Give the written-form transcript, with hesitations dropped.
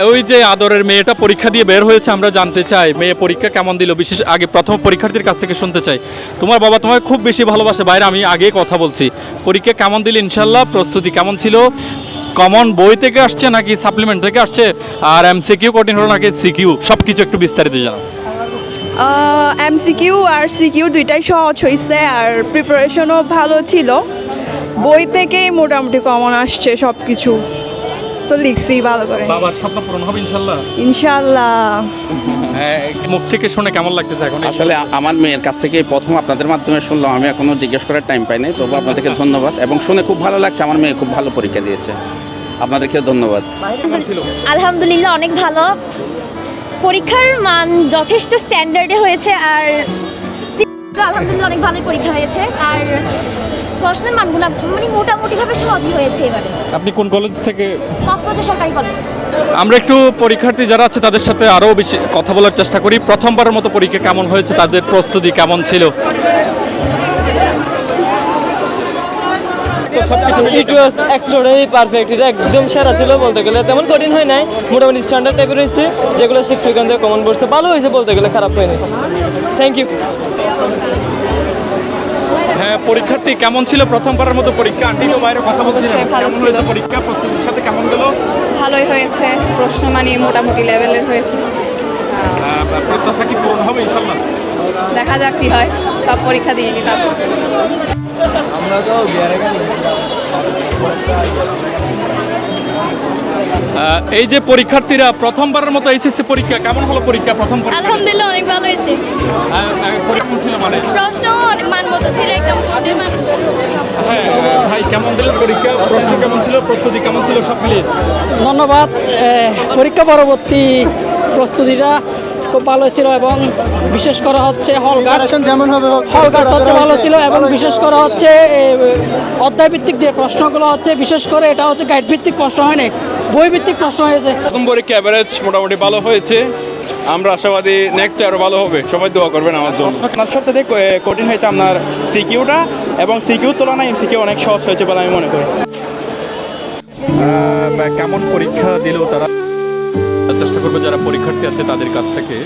ওই যে আদরের মেয়েটা পরীক্ষা দিয়ে বের হয়েছে, আমরা জানতে চাই মেয়ে পরীক্ষা কেমন দিল, বিশেষ আগে প্রথম পরীক্ষার্থীর কাছ থেকে শুনতে চাই। তোমার বাবা তোমাকে খুব বেশি ভালোবাসে, বাইরে আমি আগে কথা বলছি। পরীক্ষা কেমন দিল ইনশাল্লাহ? প্রস্তুতি কেমন ছিল? কমন বই থেকে আসছে নাকি সাপ্লিমেন্ট থেকে আসছে? আর এমসিকিউ কঠিন হলো নাকি সিকিউ? সব কিছু একটু বিস্তারিত জানাও। এমসিকিউ আর সিকিউ দুইটাই সহজ হয়েছে, আর প্রিপারেশনও ভালো ছিল। বই থেকেই মোটামুটি কমন আসছে সব কিছু, সো লিখছি ভালো করে। বাবার স্বপ্ন পূরণ হবে ইনশাল্লাহ। ইনশাল্লাহ। মুখ থেকে শুনে কেমন লাগতেছে এখন? আসলে আমার মেয়ের কাছ থেকে প্রথম আপনাদের মাধ্যমে শুনলাম, আমি এখনো জিজ্ঞেস করার টাইম পাই নাই, তবু আপনাদেরকে ধন্যবাদ এবং শুনে খুব ভালো লাগছে। আমার মেয়ে খুব ভালো পরীক্ষা দিয়েছে, আপনাদেরকেও ধন্যবাদ। আলহামদুলিল্লাহ অনেক ভালো, পরীক্ষার মান যথেষ্ট স্ট্যান্ডার্ডে হয়েছে, আর আলহামদুলিল্লাহ অনেক ভালোই পরীক্ষা হয়েছে, আর প্রশ্নের মানগুলো মানে মোটামুটিভাবে সহজই হয়েছে এবারে। আপনি কোন কলেজ থেকে? কক্সবাজার সরকারি কলেজ। আমরা একটু পরীক্ষার্থী যারা আছে তাদের সাথে আরও বেশি কথা বলার চেষ্টা করি। প্রথমবারের মতো পরীক্ষা কেমন হয়েছে, তাদের প্রস্তুতি কেমন ছিল? ইট ওয়াজ এক্সট্রাঅর্ডিনারি পারফেক্ট, এটা একদম সেরা ছিল বলতে গেলে। তেমন কঠিন হয় নাই, মোটামুটি স্ট্যান্ডার্ড টাইপের হয়েছে, যেগুলো শিখছি ওখান থেকে কমন পড়ছে, ভালো হয়েছে বলতে গেলে, খারাপ হয়নি। Thank you. হ্যাঁ, পরীক্ষার্থী কেমন ছিল প্রথমবারের মতো পরীক্ষা? আন্টি তো বাইরে কথা বলছিলেন, অবশ্যই ভালো কেমন ছিল। হয়েছে পরীক্ষা? প্রস্তুতির সাথে কেমন গেল? ভালোই হয়েছে, প্রশ্ন মানে মোটামুটি লেভেলের হয়েছে। প্রত্যাশা কি পূরণ হবে ইনশাল্লাহ? দেখা যাক কি হয়, সব পরীক্ষা দিয়ে নি তারপর। এই যে পরীক্ষার্থীরা প্রথমবারের মতো এসএসসি পরীক্ষা, কেমন হলো পরীক্ষা? প্রথম পরীক্ষা আলহামদুলিল্লাহ অনেক ভালো হয়েছে, কেমন ছিল? মানে প্রশ্ন অনেক মানমতো ছিল, একদম হ্যাঁ ভাই, কেমন দিল পরীক্ষা? প্রশ্ন কেমন ছিল, প্রস্তুতি কেমন ছিল, সব মিলিয়ে? ধন্যবাদ। পরীক্ষা পরবর্তী প্রস্তুতিটা খুব ভালো ছিল, এবং বিশেষ করে হচ্ছে হলঘাট হচ্ছে ভালো ছিল, এবং বিশেষ করে হচ্ছে অধ্যায় ভিত্তিক যে প্রশ্নগুলো হচ্ছে, বিশেষ করে এটা হচ্ছে গাইড ভিত্তিক প্রশ্ন হয়নি, বই ভিত্তিক প্রশ্ন হয়েছে। প্রথম পরীক্ষা অ্যাভারেজ মোটামুটি ভালো হয়েছে, আমরা আশাবাদী নেক্সট আরও ভালো হবে, সবাই দোয়া করবেন আমার জন্য। আপনার সবচেয়ে কঠিন হয়েছে আপনার সিকিউটা, এবং সিকিউর তুলনায় এমসিকিউ অনেক সহজ হয়েছে বলে আমি মনে করি। কেমন পরীক্ষা দিল তারা? চেষ্টা করবে যারা পরীক্ষার্থী আছে তাদের কাছ থেকে।